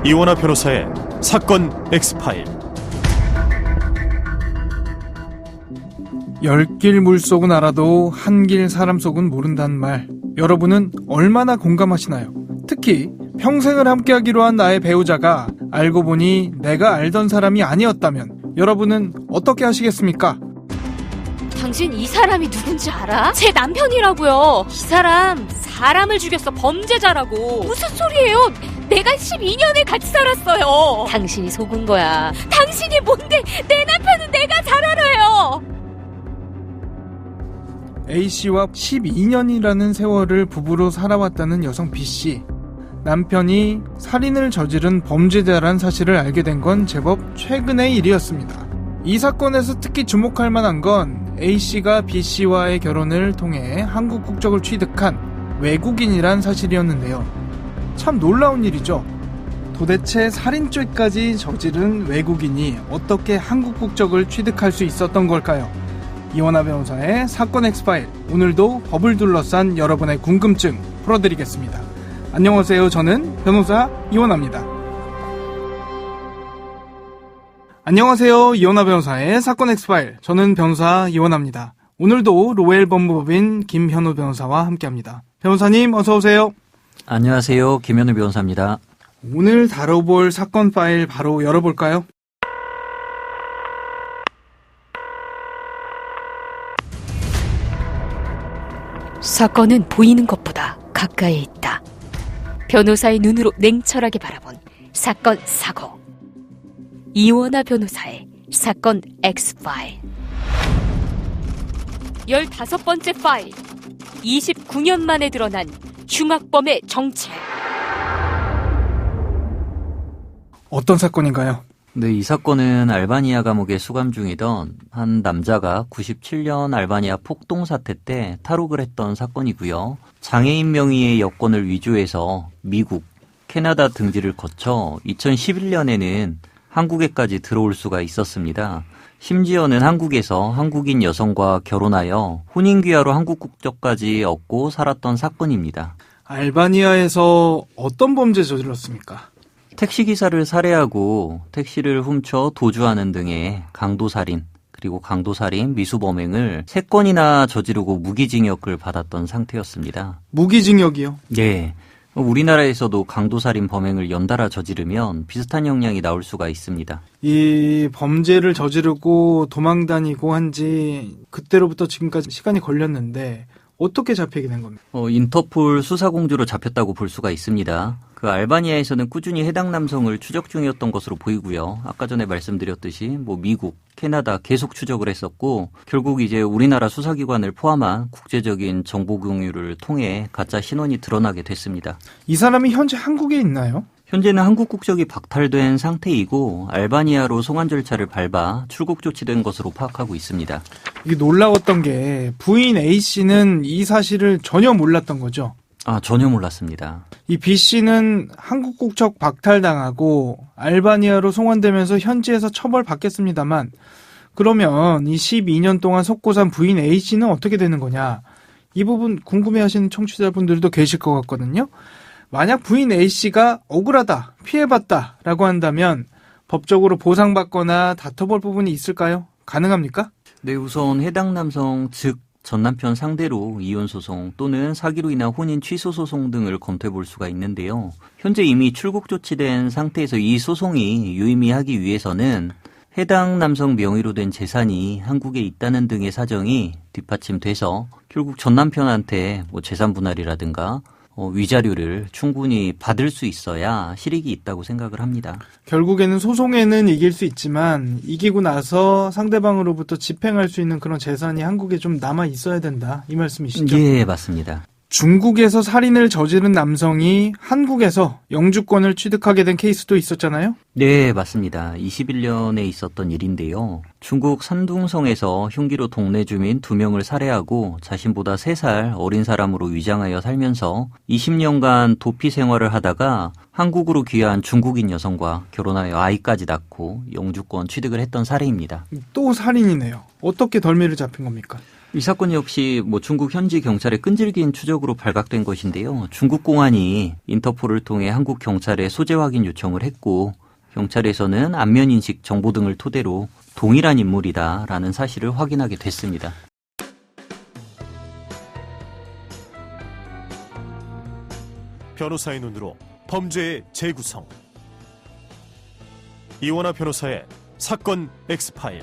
이원하 변호사의 사건 X파일. 10길 물속은 알아도 한 길 사람 속은 모른다는 말, 여러분은 얼마나 공감하시나요? 특히 평생을 함께하기로 한 나의 배우자가 알고 보니 내가 알던 사람이 아니었다면 여러분은 어떻게 하시겠습니까? 당신 이 사람이 누군지 알아? 제 남편이라고요. 이 사람을 죽였어. 범죄자라고. 무슨 소리예요? 내가 12년을 같이 살았어요. 당신이 속은 거야. 당신이 뭔데? 내 남편은 내가 잘 알아요. A씨와 12년이라는 세월을 부부로 살아왔다는 여성 B씨. 남편이 살인을 저지른 범죄자란 사실을 알게 된 건 제법 최근의 일이었습니다. 이 사건에서 특히 주목할 만한 건 A씨가 B씨와의 결혼을 통해 한국 국적을 취득한 외국인이란 사실이었는데요. 참 놀라운 일이죠. 도대체 살인죄까지 저지른 외국인이 어떻게 한국 국적을 취득할 수 있었던 걸까요? 이원하 변호사의 사건 X파일, 오늘도 법을 둘러싼 여러분의 궁금증 풀어드리겠습니다. 안녕하세요. 저는 변호사 이원하입니다. 안녕하세요. 이원하 변호사의 사건 X파일, 저는 변호사 이원하입니다. 오늘도 로엘 법무법인 김현우 변호사와 함께합니다. 변호사님 어서 오세요. 안녕하세요. 김현우 변호사입니다. 오늘 다뤄볼 사건 파일 바로 열어볼까요? 사건은 보이는 것보다 가까이에 있다. 변호사의 눈으로 냉철하게 바라본 사건 사고. 이원하 변호사의 사건 X파일. 15번째 파일. 29년 만에 드러난 흉악범의 정체. 어떤 사건인가요? 네, 이 사건은 알바니아 감옥에 수감 중이던 한 남자가 97년 알바니아 폭동 사태 때 탈옥을 했던 사건이고요. 장애인 명의의 여권을 위조해서 미국, 캐나다 등지를 거쳐 2011년에는 한국에까지 들어올 수가 있었습니다. 심지어는 한국에서 한국인 여성과 결혼하여 혼인귀하로 한국 국적까지 얻고 살았던 사건입니다. 알바니아에서 어떤 범죄 저질렀습니까? 택시기사를 살해하고 택시를 훔쳐 도주하는 등의 강도살인, 그리고 강도살인, 미수범행을 3건이나 저지르고 무기징역을 받았던 상태였습니다. 무기징역이요? 네. 우리나라에서도 강도살인 범행을 연달아 저지르면 비슷한 형량이 나올 수가 있습니다. 이 범죄를 저지르고 도망다니고 한지 그때로부터 지금까지 시간이 걸렸는데 어떻게 잡히게 된 겁니까? 인터폴 수사공주로 잡혔다고 볼 수가 있습니다. 그 알바니아에서는 꾸준히 해당 남성을 추적 중이었던 것으로 보이고요. 아까 전에 말씀드렸듯이 미국, 캐나다 계속 추적을 했었고 결국 이제 우리나라 수사기관을 포함한 국제적인 정보 공유를 통해 가짜 신원이 드러나게 됐습니다. 이 사람이 현재 한국에 있나요? 현재는 한국 국적이 박탈된 상태이고 알바니아로 송환 절차를 밟아 출국 조치된 것으로 파악하고 있습니다. 이게 놀라웠던 게 부인 A씨는 이 사실을 전혀 몰랐던 거죠? 전혀 몰랐습니다. 이 B씨는 한국 국적 박탈당하고 알바니아로 송환되면서 현지에서 처벌받겠습니다만 그러면 이 12년 동안 속고 산 부인 A씨는 어떻게 되는 거냐? 이 부분 궁금해하시는 청취자분들도 계실 것 같거든요. 만약 부인 A씨가 억울하다, 피해봤다라고 한다면 법적으로 보상받거나 다퉈볼 부분이 있을까요? 가능합니까? 네, 우선 해당 남성 즉 전 남편 상대로 이혼소송 또는 사기로 인한 혼인 취소 소송 등을 검토해 볼 수가 있는데요. 현재 이미 출국 조치된 상태에서 이 소송이 유의미하기 위해서는 해당 남성 명의로 된 재산이 한국에 있다는 등의 사정이 뒷받침돼서 결국 전 남편한테 재산 분할이라든가 위자료를 충분히 받을 수 있어야 실익이 있다고 생각을 합니다. 결국에는 소송에는 이길 수 있지만 이기고 나서 상대방으로부터 집행할 수 있는 그런 재산이 한국에 좀 남아 있어야 된다, 이 말씀이시죠? 예, 맞습니다. 중국에서 살인을 저지른 남성이 한국에서 영주권을 취득하게 된 케이스도 있었잖아요? 네, 맞습니다. 21년에 있었던 일인데요. 중국 산둥성에서 흉기로 동네 주민 2명을 살해하고 자신보다 3살 어린 사람으로 위장하여 살면서 20년간 도피 생활을 하다가 한국으로 귀화한 중국인 여성과 결혼하여 아이까지 낳고 영주권 취득을 했던 사례입니다. 또 살인이네요. 어떻게 덜미를 잡힌 겁니까? 이 사건 역시 중국 현지 경찰의 끈질긴 추적으로 발각된 것인데요. 중국 공안이 인터폴을 통해 한국 경찰에 소재 확인 요청을 했고 경찰에서는 안면인식 정보 등을 토대로 동일한 인물이다라는 사실을 확인하게 됐습니다. 변호사의 눈으로 범죄의 재구성. 이원하 변호사의 사건 X파일.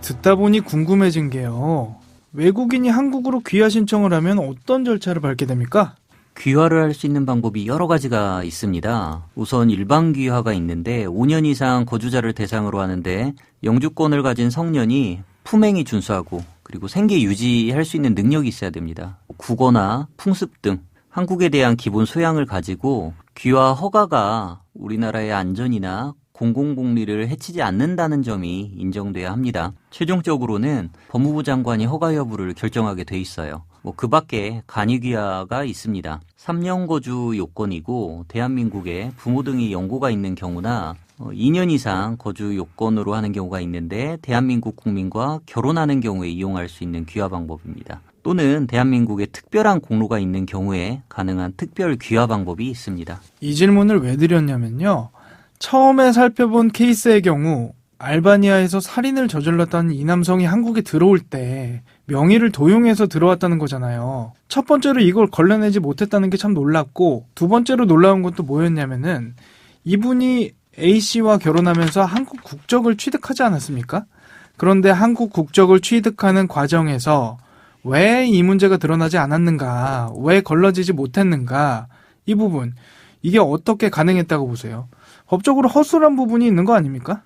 듣다 보니 궁금해진 게요. 외국인이 한국으로 귀화 신청을 하면 어떤 절차를 밟게 됩니까? 귀화를 할 수 있는 방법이 여러 가지가 있습니다. 우선 일반 귀화가 있는데 5년 이상 거주자를 대상으로 하는데 영주권을 가진 성년이 품행이 준수하고 그리고 생계 유지할 수 있는 능력이 있어야 됩니다. 국어나 풍습 등 한국에 대한 기본 소양을 가지고 귀화 허가가 우리나라의 안전이나 공공복리를 해치지 않는다는 점이 인정돼야 합니다. 최종적으로는 법무부 장관이 허가 여부를 결정하게 돼 있어요. 그 밖에 간이귀화가 있습니다. 3년 거주 요건이고 대한민국에 부모 등이 연고가 있는 경우나 2년 이상 거주 요건으로 하는 경우가 있는데 대한민국 국민과 결혼하는 경우에 이용할 수 있는 귀화 방법입니다. 또는 대한민국에 특별한 공로가 있는 경우에 가능한 특별 귀화 방법이 있습니다. 이 질문을 왜 드렸냐면요. 처음에 살펴본 케이스의 경우 알바니아에서 살인을 저질렀다는 이 남성이 한국에 들어올 때 명의를 도용해서 들어왔다는 거잖아요. 첫 번째로 이걸 걸러내지 못했다는 게 참 놀랍고 두 번째로 놀라운 것도 뭐였냐면은 이분이 A씨와 결혼하면서 한국 국적을 취득하지 않았습니까? 그런데 한국 국적을 취득하는 과정에서 왜 이 문제가 드러나지 않았는가, 왜 걸러지지 못했는가, 이 부분, 이게 어떻게 가능했다고 보세요? 법적으로 허술한 부분이 있는 거 아닙니까?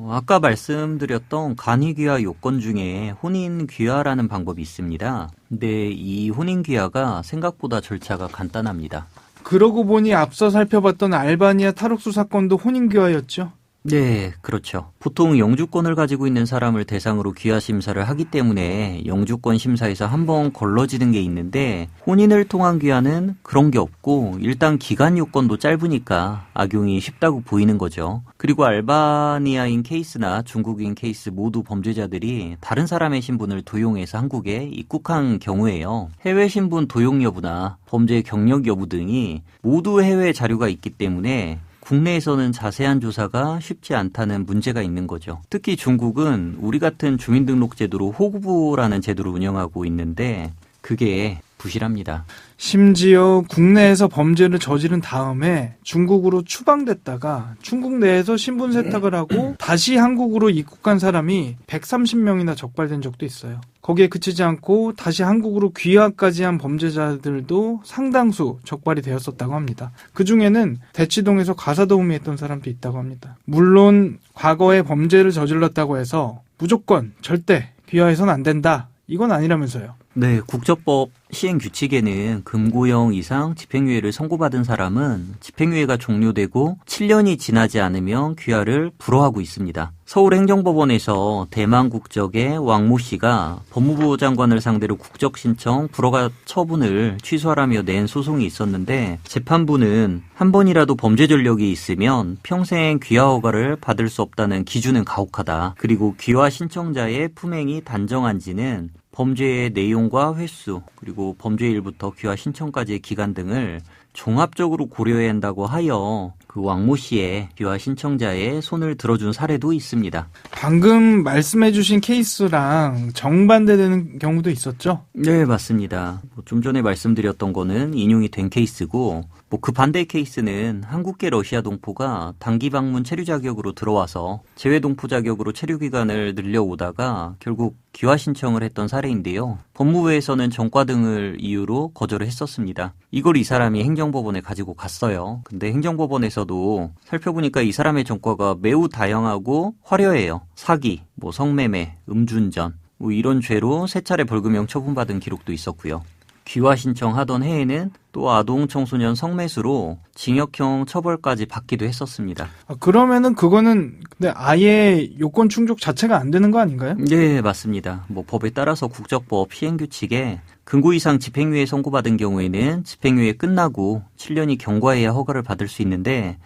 아까 말씀드렸던 간이귀화 요건 중에 혼인귀화라는 방법이 있습니다. 근데 이 혼인귀화가 생각보다 절차가 간단합니다. 그러고 보니 앞서 살펴봤던 알바니아 탈옥수 사건도 혼인귀화였죠? 네, 그렇죠. 보통 영주권을 가지고 있는 사람을 대상으로 귀화 심사를 하기 때문에 영주권 심사에서 한번 걸러지는 게 있는데 혼인을 통한 귀화는 그런 게 없고 일단 기간 요건도 짧으니까 악용이 쉽다고 보이는 거죠. 그리고 알바니아인 케이스나 중국인 케이스 모두 범죄자들이 다른 사람의 신분을 도용해서 한국에 입국한 경우에요. 해외 신분 도용 여부나 범죄 경력 여부 등이 모두 해외 자료가 있기 때문에 국내에서는 자세한 조사가 쉽지 않다는 문제가 있는 거죠. 특히 중국은 우리 같은 주민등록제도로 호구부라는 제도를 운영하고 있는데 그게 부실합니다. 심지어 국내에서 범죄를 저지른 다음에 중국으로 추방됐다가 중국 내에서 신분 세탁을 하고 다시 한국으로 입국한 사람이 130명이나 적발된 적도 있어요. 거기에 그치지 않고 다시 한국으로 귀화까지 한 범죄자들도 상당수 적발이 되었었다고 합니다. 그중에는 대치동에서 가사도우미 했던 사람도 있다고 합니다. 물론 과거에 범죄를 저질렀다고 해서 무조건 절대 귀화해서는 안 된다. 이건 아니라면서요. 네, 국적법 시행규칙에는 금고형 이상 집행유예를 선고받은 사람은 집행유예가 종료되고 7년이 지나지 않으면 귀화를 불허하고 있습니다. 서울행정법원에서 대만 국적의 왕모 씨가 법무부 장관을 상대로 국적신청 불허가 처분을 취소하라며 낸 소송이 있었는데 재판부는 한 번이라도 범죄 전력이 있으면 평생 귀화 허가를 받을 수 없다는 기준은 가혹하다. 그리고 귀화 신청자의 품행이 단정한지는 범죄의 내용과 횟수, 그리고 범죄일부터 귀화 신청까지의 기간 등을 종합적으로 고려해야 한다고 하여 그 왕모 씨의 귀화 신청자의 손을 들어준 사례도 있습니다. 방금 말씀해주신 케이스랑 정반대되는 경우도 있었죠? 네, 맞습니다. 좀 전에 말씀드렸던 거는 인용이 된 케이스고 그 반대 케이스는 한국계 러시아 동포가 단기 방문 체류 자격으로 들어와서 재외 동포 자격으로 체류 기간을 늘려오다가 결국 귀화 신청을 했던 사례인데요. 법무부에서는 전과 등을 이유로 거절을 했었습니다. 이걸 이 사람이 행정법원에 가지고 갔어요. 근데 행정법원에서도 살펴보니까 이 사람의 전과가 매우 다양하고 화려해요. 사기, 성매매, 음주운전 이런 죄로 3차례 벌금형 처분받은 기록도 있었고요. 귀화 신청하던 해에는 또 아동 청소년 성매수로 징역형 처벌까지 받기도 했었습니다. 그러면은 그거는 근데 아예 요건 충족 자체가 안 되는 거 아닌가요? 네, 맞습니다. 법에 따라서 국적법 시행규칙에 금고 이상 집행유예 선고받은 경우에는 집행유예 끝나고 7년이 경과해야 허가를 받을 수 있는데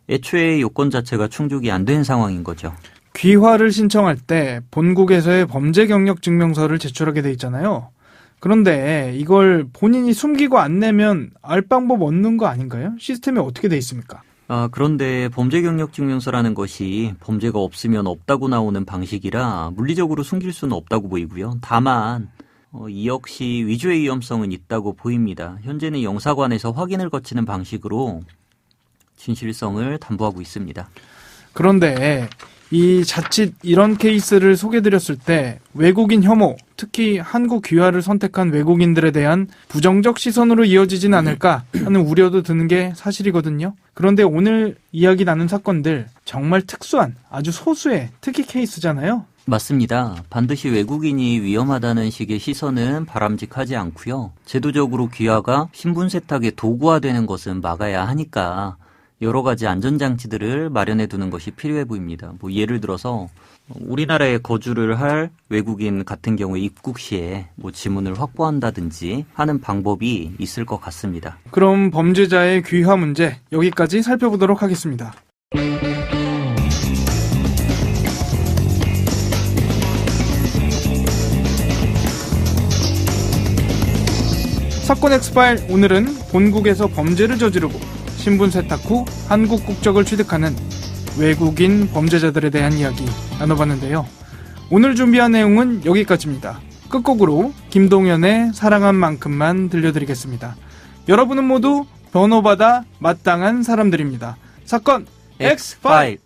애초에 요건 자체가 충족이 안 된 상황인 거죠. 귀화를 신청할 때 본국에서의 범죄 경력 증명서를 제출하게 돼 있잖아요. 그런데 이걸 본인이 숨기고 안 내면 알 방법 없는 거 아닌가요? 시스템이 어떻게 돼 있습니까? 그런데 범죄 경력 증명서라는 것이 범죄가 없으면 없다고 나오는 방식이라 물리적으로 숨길 수는 없다고 보이고요. 다만 이 역시 위조의 위험성은 있다고 보입니다. 현재는 영사관에서 확인을 거치는 방식으로 진실성을 담보하고 있습니다. 그런데 이 자칫 이런 케이스를 소개드렸을 때 외국인 혐오, 특히 한국 귀화를 선택한 외국인들에 대한 부정적 시선으로 이어지진 않을까 하는 우려도 드는 게 사실이거든요. 그런데 오늘 이야기 나눈 사건들 정말 특수한 아주 소수의 특이 케이스잖아요. 맞습니다. 반드시 외국인이 위험하다는 식의 시선은 바람직하지 않고요. 제도적으로 귀화가 신분 세탁의 도구화되는 것은 막아야 하니까 여러 가지 안전장치들을 마련해 두는 것이 필요해 보입니다. 예를 들어서 우리나라에 거주를 할 외국인 같은 경우에 입국 시에 지문을 확보한다든지 하는 방법이 있을 것 같습니다. 그럼 범죄자의 귀화 문제 여기까지 살펴보도록 하겠습니다. 사건 엑스파일 오늘은 본국에서 범죄를 저지르고 신분 세탁 후 한국 국적을 취득하는 외국인 범죄자들에 대한 이야기 나눠봤는데요. 오늘 준비한 내용은 여기까지입니다. 끝곡으로 김동현의 사랑한 만큼만 들려드리겠습니다. 여러분은 모두 변호받아 마땅한 사람들입니다. 사건 X5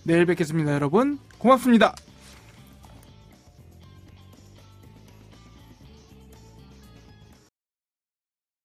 내일 뵙겠습니다. 여러분 고맙습니다.